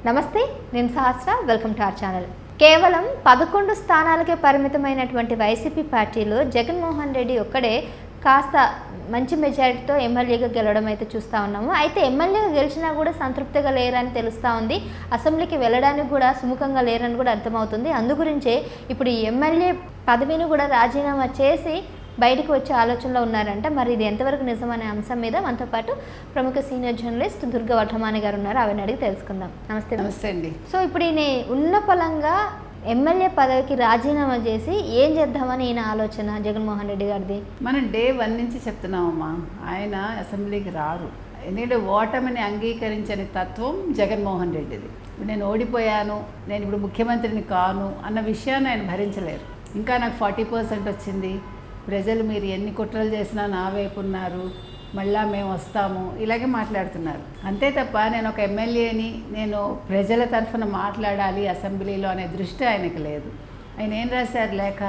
నమస్తే, నేను Sahasra. Welcome to our channel. కేవలం 11 స్థానాలకే పరిమితమైనటువంటి వైసీపీ పార్టీలో జగన్మోహన్ రెడ్డి ఒక్కడే కాస్త మంచి మెజారిటీతో ఎమ్మెల్యేగా గెలవడం అయితే చూస్తూ ఉన్నాము. అయితే ఎమ్మెల్యేగా గెలిచినా కూడా సంతృప్తిగా లేరని తెలుస్తూ ఉంది. అసెంబ్లీకి వెళ్ళడానికి కూడా సుముఖంగా లేరని కూడా అర్థమవుతుంది. అందుగురించే ఇప్పుడు ఈ ఎమ్మెల్యే పదవిని కూడా రాజీనామా చేసి బయటకు వచ్చే ఆలోచనలో ఉన్నారంట. మరి ఇది ఎంతవరకు నిజమనే అంశం మీద మనతో పాటు ప్రముఖ సీనియర్ జర్నలిస్ట్ దుర్గా వడ్లమాని గారు ఉన్నారు. ఆవిడని అడిగి తెలుసుకుందాం. నమస్తే. నమస్తే అండి. సో ఇప్పుడు ఈయన ఉన్న పలంగా ఎమ్మెల్యే పదవికి రాజీనామా చేసి ఏం చేద్దామని ఈయన ఆలోచన జగన్మోహన్ రెడ్డి గారిది. మనం డే 1 నుంచి చెప్తున్నామమ్మా, ఆయన అసెంబ్లీకి రారు. ఎందుకంటే ఓటమిని అంగీకరించని తత్వం జగన్మోహన్ రెడ్డిది. ఇప్పుడు నేను ఓడిపోయాను, నేను ఇప్పుడు ముఖ్యమంత్రిని కాను అన్న విషయాన్ని ఆయన భరించలేరు. ఇంకా నాకు 40% వచ్చింది, ప్రజలు మీరు ఎన్ని కుట్రలు చేసినా నా వైపు ఉన్నారు, మళ్ళా మేము వస్తాము, ఇలాగే మాట్లాడుతున్నారు. అంతే తప్ప నేను ఒక ఎమ్మెల్యేని, నేను ప్రజల తరఫున మాట్లాడాలి అసెంబ్లీలో అనే దృష్టి ఆయనకు లేదు. ఆయన ఏం రాశారు లేఖ,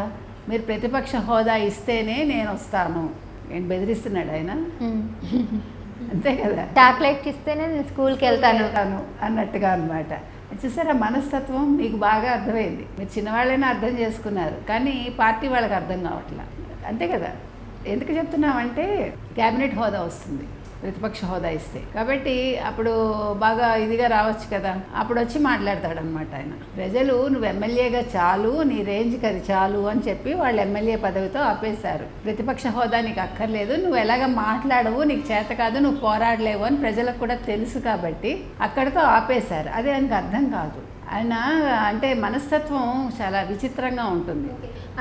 మీరు ప్రతిపక్ష హోదా ఇస్తేనే నేను వస్తాను. నేను బెదిరిస్తున్నాడు ఆయన. అంతే కదా, చాక్లెట్ ఇస్తేనే నేను స్కూల్కి వెళ్తాను అన్నట్టుగా అనమాట. చూసారా, మనస్తత్వం మీకు బాగా అర్థమైంది. మీరు చిన్నవాళ్ళైనా అర్థం చేసుకున్నారు, కానీ పార్టీ వాళ్ళకి అర్థం కావట్లా. అంతే కదా. ఎందుకు చెప్తున్నామంటే క్యాబినెట్ హోదా వస్తుంది ప్రతిపక్ష హోదా ఇస్తే, కాబట్టి అప్పుడు బాగా ఇదిగా రావచ్చు కదా, అప్పుడు వచ్చి మాట్లాడతాడనమాట ఆయన. ప్రజలు నువ్వు ఎమ్మెల్యేగా చాలు, నీ రేంజ్కి అది చాలు అని చెప్పి వాళ్ళు ఎమ్మెల్యే పదవితో ఆపేశారు. ప్రతిపక్ష హోదా నీకు అక్కర్లేదు, నువ్వు ఎలాగ మాట్లాడవు, నీకు చేత కాదు, నువ్వు పోరాడలేవు అని ప్రజలకు కూడా తెలుసు కాబట్టి అక్కడితో ఆపేశారు. అది ఆయనకు అర్థం కాదు. ఆయన అంటే మనస్తత్వం చాలా విచిత్రంగా ఉంటుంది.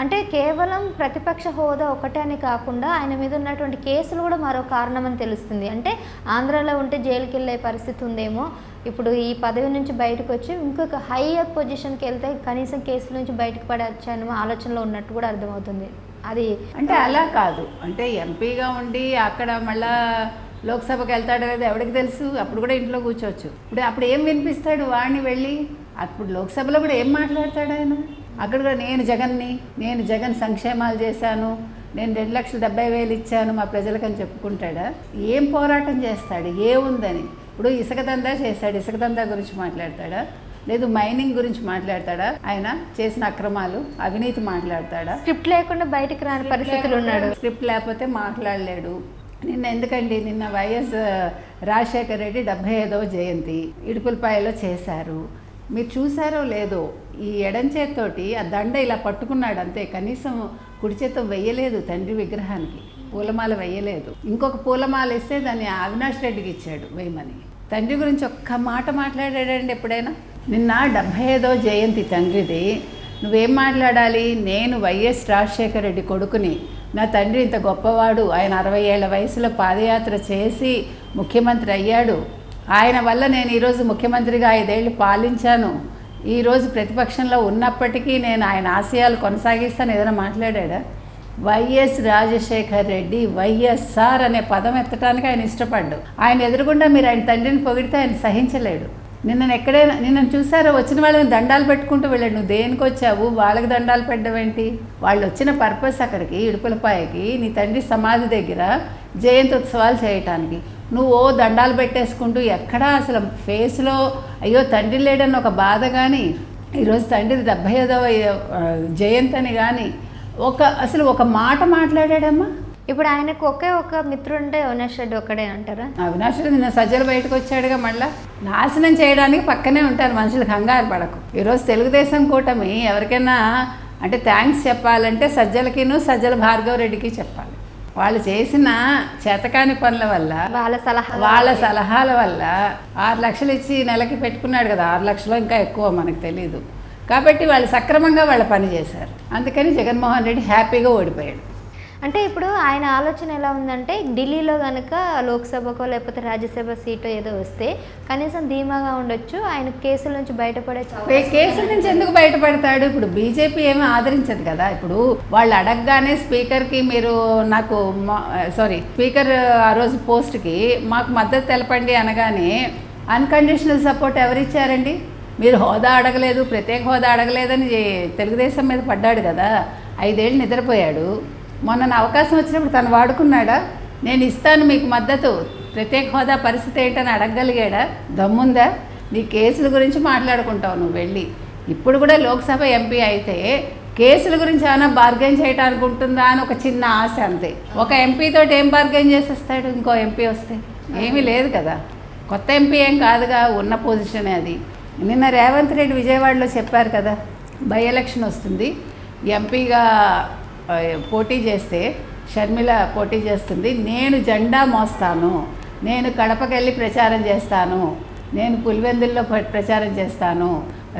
అంటే కేవలం ప్రతిపక్ష హోదా ఒకటే అని కాకుండా ఆయన మీద ఉన్నటువంటి కేసులు కూడా మరో కారణం అని తెలుస్తుంది. అంటే ఆంధ్రాలో ఉంటే జైలుకి వెళ్ళే పరిస్థితి ఉందేమో, ఇప్పుడు ఈ పదవి నుంచి బయటకు వచ్చి ఇంకొక హైయర్ పొజిషన్కి వెళ్తే కనీసం కేసుల నుంచి బయటకు పడవచ్చాను ఆలోచనలో ఉన్నట్టు కూడా అర్థమవుతుంది. అది అంటే అలా కాదు, అంటే ఎంపీగా ఉండి అక్కడ మళ్ళా లోక్సభకి వెళ్తాడు లేదా ఎవరికి తెలుసు. అప్పుడు కూడా ఇంట్లో కూర్చోవచ్చు. అప్పుడు ఏం వినిపిస్తాడు వాడిని వెళ్ళి, అప్పుడు లోక్సభలో కూడా ఏం మాట్లాడతాడు ఆయన. అక్కడ కూడా నేను జగన్ని, నేను జగన్ సంక్షేమాలు చేశాను, నేను 2,70,000 ఇచ్చాను మా ప్రజలకని చెప్పుకుంటాడా? ఏం పోరాటం చేస్తాడు, ఏముందని? ఇప్పుడు ఇసుక దందా చేశాడు, ఇసుక దందా గురించి మాట్లాడతాడా? లేదు మైనింగ్ గురించి మాట్లాడతాడా? ఆయన చేసిన అక్రమాలు, అవినీతి మాట్లాడతాడా? స్క్రిప్ట్ లేకుండా బయటకు రాని పరిస్థితులు ఉన్నాడు. స్క్రిప్ట్ లేకపోతే మాట్లాడలేడు. నిన్న వైఎస్ రాజశేఖర రెడ్డి 75వ జయంతి ఇడుపులపాయలో చేశారు. మీరు చూసారో లేదో, ఈ ఎడం చేత్తోటి ఆ దండ ఇలా పట్టుకున్నాడు అంతే, కనీసం కుడి చేత్తో వెయ్యలేదు తండ్రి విగ్రహానికి, పూలమాల వెయ్యలేదు. ఇంకొక పూలమాల ఇస్తే దాన్ని అవినాష్ రెడ్డికి ఇచ్చాడు వేయమని. తండ్రి గురించి ఒక్క మాట మాట్లాడాడండి ఎప్పుడైనా? నిన్న 75వ జయంతి తండ్రిది, నువ్వేం మాట్లాడాలి? నేను వైఎస్ రాజశేఖర రెడ్డి కొడుకుని, నా తండ్రి ఇంత గొప్పవాడు, ఆయన 60 ఏళ్ల వయసులో పాదయాత్ర చేసి ముఖ్యమంత్రి అయ్యాడు, ఆయన వల్ల నేను ఈరోజు ముఖ్యమంత్రిగా 5 ఏళ్ళు పాలించాను, ఈరోజు ప్రతిపక్షంలో ఉన్నప్పటికీ నేను ఆయన ఆశయాలు కొనసాగిస్తాను ఏదైనా మాట్లాడా? వైఎస్ రాజశేఖర రెడ్డి వైఎస్ఆర్ అనే పదం ఎత్తడానికి ఆయన ఇష్టపడ్డు. ఆయన ఎదురుగుండా మీరు ఆయన తండ్రిని పొగిడితే ఆయన సహించలేడు. నిన్న చూసారో, వచ్చిన వాళ్ళని దండాలు పెట్టుకుంటూ వెళ్ళాడు. నువ్వు దేనికి వచ్చావు, వాళ్ళకి దండాలు పెట్టవేంటి? వాళ్ళు వచ్చిన పర్పస్ అక్కడికి ఇడుపులపాయకి నీ తండ్రి సమాధి దగ్గర జయంతి ఉత్సవాలు చేయటానికి. నువ్వు దండాలు పెట్టేసుకుంటూ ఎక్కడా అసలు ఫేస్లో అయ్యో తండ్రి లేడని ఒక బాధ కానీ, ఈరోజు తండ్రిది 75వ జయంతి అని కానీ అసలు ఒక మాట మాట్లాడాడమ్మా. ఇప్పుడు ఆయనకు ఒక మిత్రుడు అంటే అవినాష్ రెడ్డి ఒక్కడే అంటారా? అవినాష్ రెడ్డి నిన్న సజ్జలు బయటకు వచ్చాడుగా, మళ్ళీ నాశనం చేయడానికి పక్కనే ఉంటారు మనుషులు, కంగారు పడకు. ఈరోజు తెలుగుదేశం కూటమి ఎవరికైనా అంటే థ్యాంక్స్ చెప్పాలంటే సజ్జల భార్గవ్ రెడ్డికి చెప్పాలి. వాళ్ళు చేసిన చేతకాని పనుల వల్ల, వాళ్ళ సలహాల వల్ల 6 లక్షలు ఇచ్చి నెలకి పెట్టుకున్నాడు కదా, 6 లక్షలు ఇంకా ఎక్కువ మనకు తెలీదు. కాబట్టి వాళ్ళు సక్రమంగా వాళ్ళ పని చేశారు. అందుకని జగన్మోహన్ రెడ్డి హ్యాపీగా ఓడిపోయాడు. అంటే ఇప్పుడు ఆయన ఆలోచన ఎలా ఉందంటే, ఢిల్లీలో కనుక లోక్సభకో లేకపోతే రాజ్యసభ సీటో ఏదో వస్తే కనీసం ధీమాగా ఉండొచ్చు, ఆయన కేసుల నుంచి బయటపడే. కేసుల నుంచి ఎందుకు బయటపడతాడు? ఇప్పుడు బీజేపీ ఏమీ ఆదరించదు కదా. ఇప్పుడు వాళ్ళు అడగగానే స్పీకర్కి మీరు స్పీకర్ ఆ రోజు పోస్ట్కి మాకు మద్దతు తెలపండి అనగానే అన్కండిషనల్ సపోర్ట్ ఎవరిచ్చారండి? మీరు హోదా అడగలేదు, ప్రత్యేక హోదా అడగలేదని తెలుగుదేశం మీద పడ్డాడు కదా. 5 ఏళ్ళు నిద్రపోయాడు. మొన్న అవకాశం వచ్చినప్పుడు తను వాడుకున్నాడా? నేను ఇస్తాను మీకు మద్దతు, ప్రత్యేక హోదా పరిస్థితి ఏంటని అడగగలిగాడా? దమ్ముందా? నీ కేసుల గురించి మాట్లాడుకుంటావు నువ్వు వెళ్ళి. ఇప్పుడు కూడా లోక్సభ ఎంపీ అయితే కేసుల గురించి ఏమైనా బార్గెన్ చేయడానికి ఉంటుందా అని ఒక చిన్న ఆశ అంతే. ఒక ఎంపీతో ఏం బార్గెన్ చేసేస్తాడు ఇంకో ఎంపీ వస్తే? ఏమీ లేదు కదా. కొత్త ఎంపీ ఏం కాదుగా, ఉన్న పొజిషనే అది. నిన్న రేవంత్ రెడ్డి విజయవాడలో చెప్పారు కదా, బై ఎలక్షన్ వస్తుంది, ఎంపీగా పోటీ చేస్తే షర్మిల పోటీ చేస్తుంది, నేను జెండా మోస్తాను, నేను కడపకెళ్ళి ప్రచారం చేస్తాను, నేను పులివెందుల్లో ప్రచారం చేస్తాను,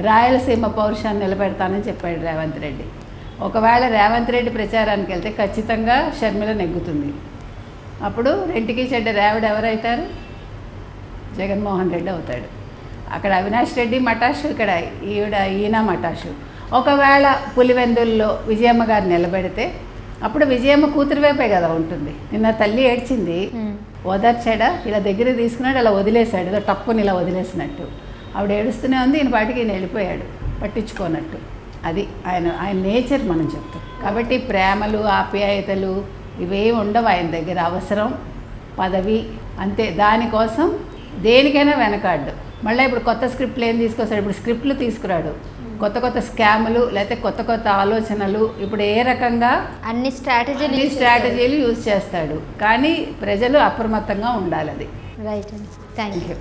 రాయలసీమ పౌరుషాన్ని నిలబెడతానని చెప్పాడు రేవంత్ రెడ్డి. ఒకవేళ రేవంత్ రెడ్డి ప్రచారానికి వెళ్తే ఖచ్చితంగా షర్మిల నెగ్గుతుంది. అప్పుడు రెంటికి చెడ్డ రేవడు ఎవరైతారు? జగన్మోహన్ రెడ్డి అవుతాడు. అక్కడ అవినాష్ రెడ్డి మటాషు, ఇక్కడ ఈయన మటాషు. ఒకవేళ పులివెందుల్లో విజయమ్మ గారు నిలబెడితే అప్పుడు విజయమ్మ కూతురు వైపే కదా ఉంటుంది. నిన్న తల్లి ఏడ్చింది, ఓదార్చాడా, ఇలా దగ్గర తీసుకున్నాడు, అలా వదిలేశాడు, ఇలా తప్పుని ఇలా వదిలేసినట్టు. ఆవిడ ఏడుస్తూనే ఉంది, ఈయన పాటికి ఈయన వెళ్ళిపోయాడు పట్టించుకోనట్టు. అది ఆయన నేచర్ మనం చెప్తాం. కాబట్టి ప్రేమలు ఆప్యాయతలు ఇవేమి ఉండవు ఆయన దగ్గర. అవసరం పదవి అంతే. దానికోసం దేనికైనా వెనకాడ్డు. మళ్ళీ ఇప్పుడు కొత్త స్క్రిప్ట్లు ఏం తీసుకొస్తాడు? ఇప్పుడు స్క్రిప్ట్లు తీసుకురాడు, కొత్త స్కాములు లేకపోతే కొత్త ఆలోచనలు. ఇప్పుడు ఏ రకంగా అన్ని స్ట్రాటజీలు యూజ్ చేస్తాడు. కానీ ప్రజలు అప్రమత్తంగా ఉండాలి. అది రైట్. Thank you.